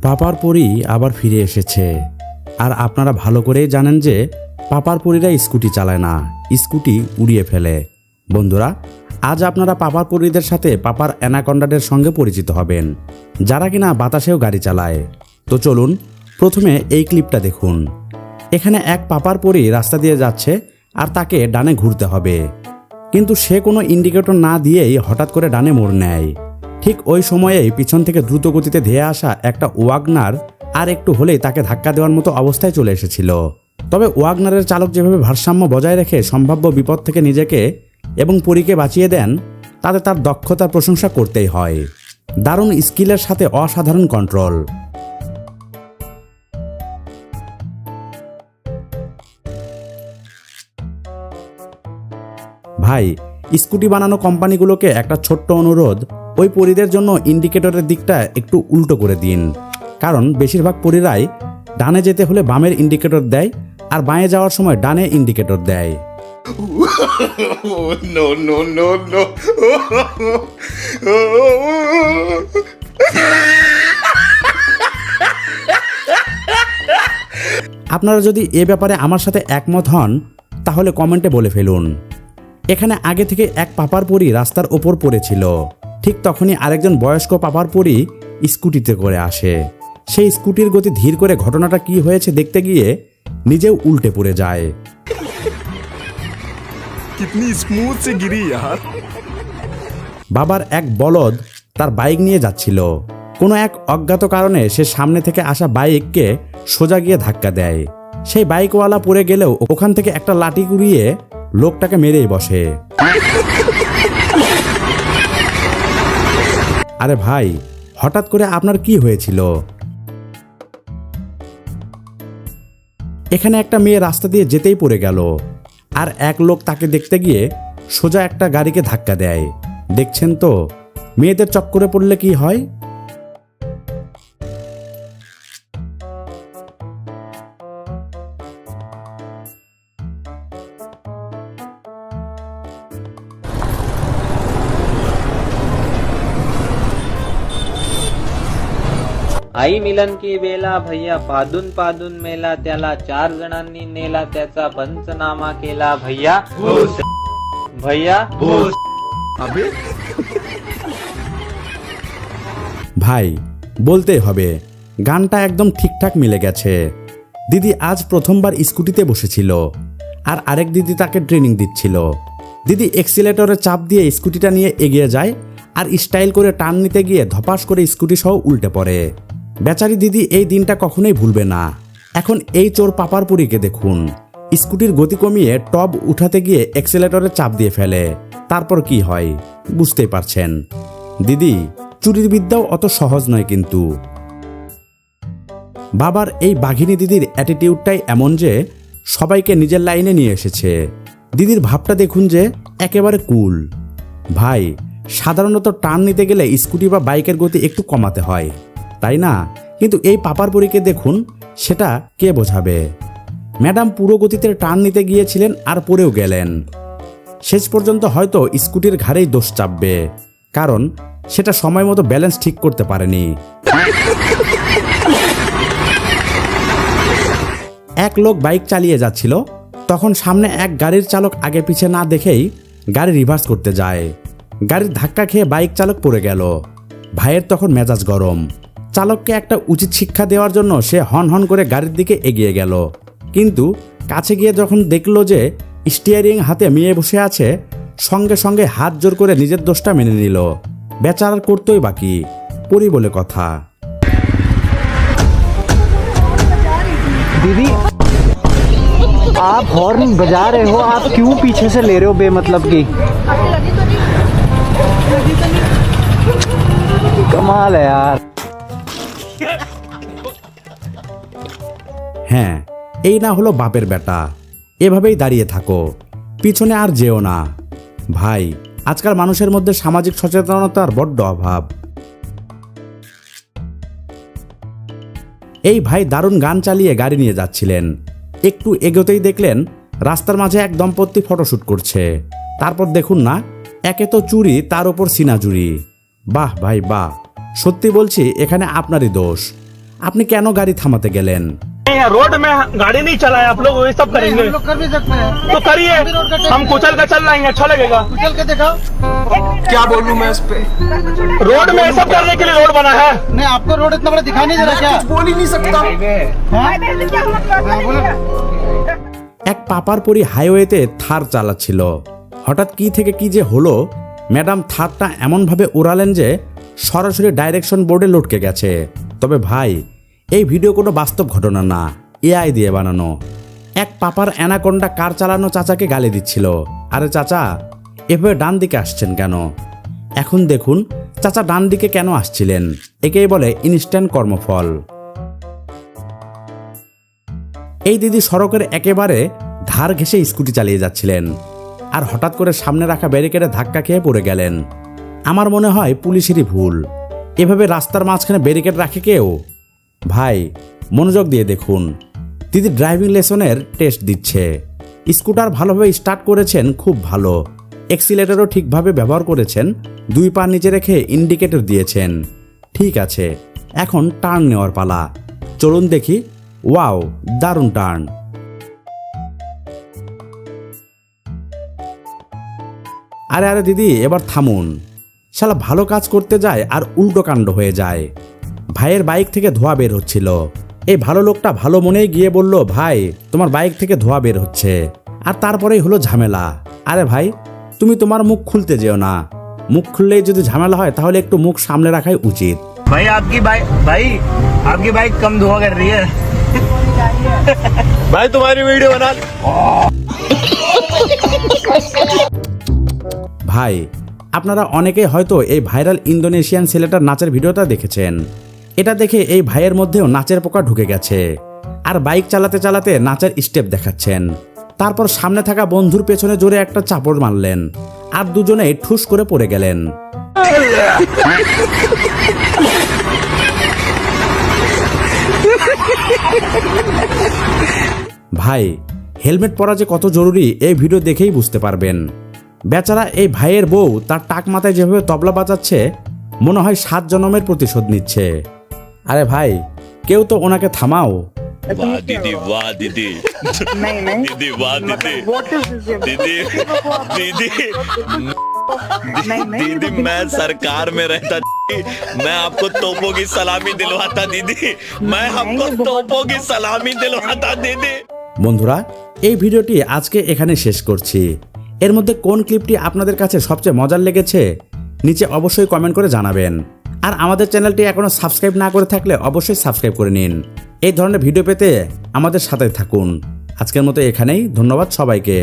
পাপার পরি আবার ফিরে এসেছে। আর আপনারা ভালো করেই জানেন যে পাপার পরীরা স্কুটি চালায় না, স্কুটি উড়িয়ে ফেলে। বন্ধুরা, আজ আপনারা পাপার পরীদের সাথে পাপার অ্যানাকন্ডাদের সঙ্গে পরিচিত হবেন, যারা কিনা বাতাসেও গাড়ি চালায়। তো চলুন প্রথমে এই ক্লিপটা দেখুন। এখানে এক পাপার পরী রাস্তা দিয়ে যাচ্ছে আর তাকে ডানে ঘুরতে হবে, কিন্তু সে কোনো ইন্ডিকেটর না দিয়েই হঠাৎ করে ডানে মোড় নেয়। ঠিক ওই সময়েই পিছন থেকে দ্রুত গতিতে ধেয়ে আসা একটা ওয়াগনার আর একটু হলেই তাকে ধাক্কা দেওয়ার মতো অবস্থায় চলে এসেছিল। তবে ওয়াগনারের চালক যেভাবে ভারসাম্য বজায় রেখে সম্ভাব্য বিপদ থেকে নিজেকে এবং পরীকে বাঁচিয়ে দেন, তাতে তার দক্ষতার প্রশংসা করতেই হয়। দারুণ স্কিলের সাথে অসাধারণ কন্ট্রোল। ভাই, স্কুটি বানানো কোম্পানিগুলোকে একটা ছোট্ট অনুরোধ, ওই পরীদের জন্য ইন্ডিকেটরের দিকটা একটু উল্টো করে দিন। কারণ বেশিরভাগ পরীরাই ডানে যেতে হলে বামের ইন্ডিকেটর দেয় আর বাঁয়ে যাওয়ার সময় ডানে ইন্ডিকেটর দেয়। No, no, no, no. আপনারা যদি এ ব্যাপারে আমার সাথে একমত হন তাহলে কমেন্টে বলে ফেলুন। এখানে আগে থেকে এক পাপার পরী রাস্তার ওপর পড়েছিল। ঠিক তখনই আরেকজন বয়স্ক পাপার পরী স্কুটিতে করে আসে। সেই স্কুটির গতি ধীর করে ঘটনাটা কি হয়েছে দেখতে গিয়ে নিজেও উল্টে পড়ে যায়। कितनी स्मूथ से गिरी यार। বাবার এক বলদ তার বাইক নিয়ে যাচ্ছিল। কোনো এক অজ্ঞাত কারণে সে সামনে থেকে আসা বাইককে সোজা গিয়ে ধাক্কা দেয়। সেই বাইকওয়ালা পড়ে গেলেও ওখান থেকে একটা লাঠি কুড়িয়ে লোকটাকে মেরেই বসে। আরে ভাই, হঠাৎ করে আপনার কি হয়েছিল? এখানে একটা মেয়ে রাস্তা দিয়ে যেতেই পড়ে গেল, আর এক লোক তাকে দেখতে গিয়ে সোজা একটা গাড়িকে ধাক্কা দেয়। দেখছেন তো মেয়েদের চক্করে পড়লে কি হয়। आई मिलन की वेला भैया पादून पादून मेला त्याला 4 जणांनी नेला त्याचा पंचनामा केला भैया भैया अबे ভাই, বলতেই হবে গানটা একদম ঠিকঠাক মিলে গেছে। দিদি আজ প্রথমবার স্কুটিতে বসেছিল আর আরেক দিদি তাকে ট্রেনিং দিচ্ছিল। দিদি এক্সিলেটরে চাপ দিয়ে স্কুটিটা নিয়ে এগিয়ে যায় আর স্টাইল করে টার্ন নিতে গিয়ে ধপাস করে স্কুটি সহ উল্টে পড়ে। বেচারি দিদি এই দিনটা কখনোই ভুলবে না। এখন এই চোর পাপার পরীকে দেখুন, স্কুটির গতি কমিয়ে টব উঠাতে গিয়ে এক্সিলেটরে চাপ দিয়ে ফেলে। তারপর কি হয় বুঝতেই পারছেন। দিদি, চুরির বিদ্যাও অত সহজ নয় কিন্তু। বাবার এই বাঘিনী দিদির অ্যাটিটিউডটাই এমন যে সবাইকে নিজের লাইনে নিয়ে এসেছে। দিদির ভাবটা দেখুন যে একেবারে কুল। ভাই, সাধারণত টার্ন নিতে গেলে স্কুটি বা বাইকের গতি একটু কমাতে হয়, তাই না? কিন্তু এই পাপার পরীকে দেখুন, সেটা কে বোঝাবে? ম্যাডাম পুরো গতিতে টার্ন নিতে গিয়েছিলেন আর পড়েও গেলেন। শেষ পর্যন্ত হয়তো স্কুটির ঘাড়েই দোষ চাপবে, কারণ সেটা সময় মতো ব্যালেন্স ঠিক করতে পারেনি। এক লোক বাইক চালিয়ে যাচ্ছিল, তখন সামনে এক গাড়ির চালক আগে পিছে না দেখেই গাড়ি রিভার্স করতে যায়। গাড়ির ধাক্কা খেয়ে বাইক চালক পড়ে গেল। ভাইয়ের তখন মেজাজ গরম। চালককে একটা উচিত শিক্ষা দেওয়ার জন্য সে হন হন করে গাড়ির দিকে এগিয়ে গেল, কিন্তু কাছে গিয়ে যখন দেখল যে স্টিয়ারিং হাতে মেয়ে বসে আছে, সঙ্গে সঙ্গে হাত জোর করে নিজের দোষটা মেনে নিল। বেচারার করতেই বাকি, পরি বলে কথা। दीदी, आप हॉर्न बजा रहे हो, आप क्यों पीछे से ले रहे हो बेमतलब की? कमाल है यार। হ্যাঁ, এই না হলো বাপের বেটা। এভাবেই দাঁড়িয়ে থাকো, পিছনে আর যেও না। ভাই, আজকাল মানুষের মধ্যে সামাজিক সচেতনতার বড্ড অভাব। এই ভাই দারুণ গান চালিয়ে গাড়ি নিয়ে যাচ্ছিলেন। একটু এগোতেই দেখলেন রাস্তার মাঝে এক দম্পতি ফটোশ্যুট করছে। তারপর দেখুন না, একে তো চুরি, তার উপর সিনাজুরি। বাহ ভাই বাহ, সত্যি বলছি এখানে আপনারই দোষ। আপনি কেন গাড়ি থামাতে গেলেন? रोड में गाड़ी नहीं चलाए आप लोग वही सब करेंगे हम लोग कर भी सकते हैं। तो करिए हम कुचल कर चल जाएंगे अच्छा लगेगा चल के दिखाओ। क्या बोलूं मैं इस पे? रोड में ये सब करने के लिए रोड बना है नहीं आपको रोड इतना बड़ा दिखा नहीं दे रहा क्या? बोल ही नहीं सकता। এক পাপার পরি হাইওয়েতে থার চালাচ্ছিল। হঠাৎ কি থেকে কি যে হলো, ম্যাডাম থারটা এমনভাবে উড়ালেন যে সরাসরি ডাইরেকশন বোর্ডে লটকে গেছে। তবে ভাই, এই ভিডিও কোনো বাস্তব ঘটনা না, এআই দিয়ে বানানো। এক পাপার অ্যানাকোন্ডা কার চালানো চাচাকে গালি দিচ্ছিল। আরে চাচা, এভাবে ডান দিকে আসছেন কেন? এখন দেখুন চাচা ডান দিকে কেন আসছিলেন। একেই বলে ইনস্ট্যান্ট কর্মফল। এই দিদি সড়কের একেবারে ধার ঘেঁষে স্কুটি চালিয়ে যাচ্ছিলেন, আর হঠাৎ করে সামনে রাখা ব্যারিকেডে ধাক্কা খেয়ে পড়ে গেলেন। আমার মনে হয় পুলিশেরই ভুল, এভাবে রাস্তার মাঝখানে ব্যারিকেড রাখে কেউ? ভাই মনোযোগ দিয়ে দেখুন, দিদি ড্রাইভিং লেসনের টেস্ট দিচ্ছে। স্কুটার ভালোভাবে স্টার্ট করেছেন, খুব ভালো। এক্সিলেটরও ঠিকভাবে ব্যবহার করেছেন, 2 পা নিচে রেখে ইন্ডিকেটর দিয়েছেন। ঠিক আছে, এখন টার্ন নেওয়ার পালা। চলুন দেখি। ওয়াও, দারুণ টার্ন। আরে আরে দিদি, এবার থামুন। শালা ভালো কাজ করতে যায় আর উল্টো কাণ্ড হয়ে যায়। ভাইয়ের বাইক থেকে ধোঁয়া বের হচ্ছিল। এই ভালো লোকটা ভালো মনেই গিয়ে বলল, ভাই তোমার বাইক থেকে ধোঁয়া বের হচ্ছে। আর তারপরেই হলো ঝামেলা। আরে ভাই, তুমি তোমার মুখ খুলতে যেও না। মুখ খুললেই যদি ঝামেলা হয় তাহলে একটু মুখ সামনে রাখাই উচিত। भाई आपकी बाइक कम धुआं कर रही है भाई तुम्हारी वीडियो बना ভাই, আপনারা অনেকেই হয়তো এই ভাইরাল ইন্দোনেশিয়ান ছেলেটার নাচের ভিডিওটা দেখেছেন। এটা দেখে এই ভাইয়ের মধ্যেও নাচের পোকা ঢুকে গেছে, আর বাইক চালাতে চালাতে নাচের স্টেপ দেখাচ্ছেন। তারপর সামনে থাকা বন্ধুর পেছনে জোরে একটা চাপড় মারলেন, আর দুজনেই ঠুস করে পড়ে গেলেন। ভাই, হেলমেট পরা যে কত জরুরি এই ভিডিও দেখেই বুঝতে পারবেন। বেচারা এই ভাইয়ের বউ তার টাক মাথায় যেভাবে তবলা বাজাচ্ছে, মনে হয় 7 জন্মের প্রতিশোধ নিচ্ছে। আরে ভাই, কেউ তো ওনাকে থামাও। वाह दीदी वाह दीदी दीदी वाह दीदी दीदी दीदी दीदी मैं सरकार में रहता मैं आपको तोपों की सलामी दिलवाता दीदी मैं आपको तोपों की सलामी दिलवाता दीदी। বন্ধুরা, এই ভিডিওটি আজকে এখানে শেষ করছি। এর মধ্যে কোন ক্লিপটি আপনাদের কাছে সবচেয়ে মজার লেগেছে নিচে অবশ্যই কমেন্ট করে জানাবেন। আর আমাদের চ্যানেলটি এখনো সাবস্ক্রাইব না করে থাকলে অবশ্যই সাবস্ক্রাইব করে নিন। এই ধরনের ভিডিও পেতে আমাদের সাথে থাকুন। আজকের মতো এখানেই, ধন্যবাদ সবাইকে।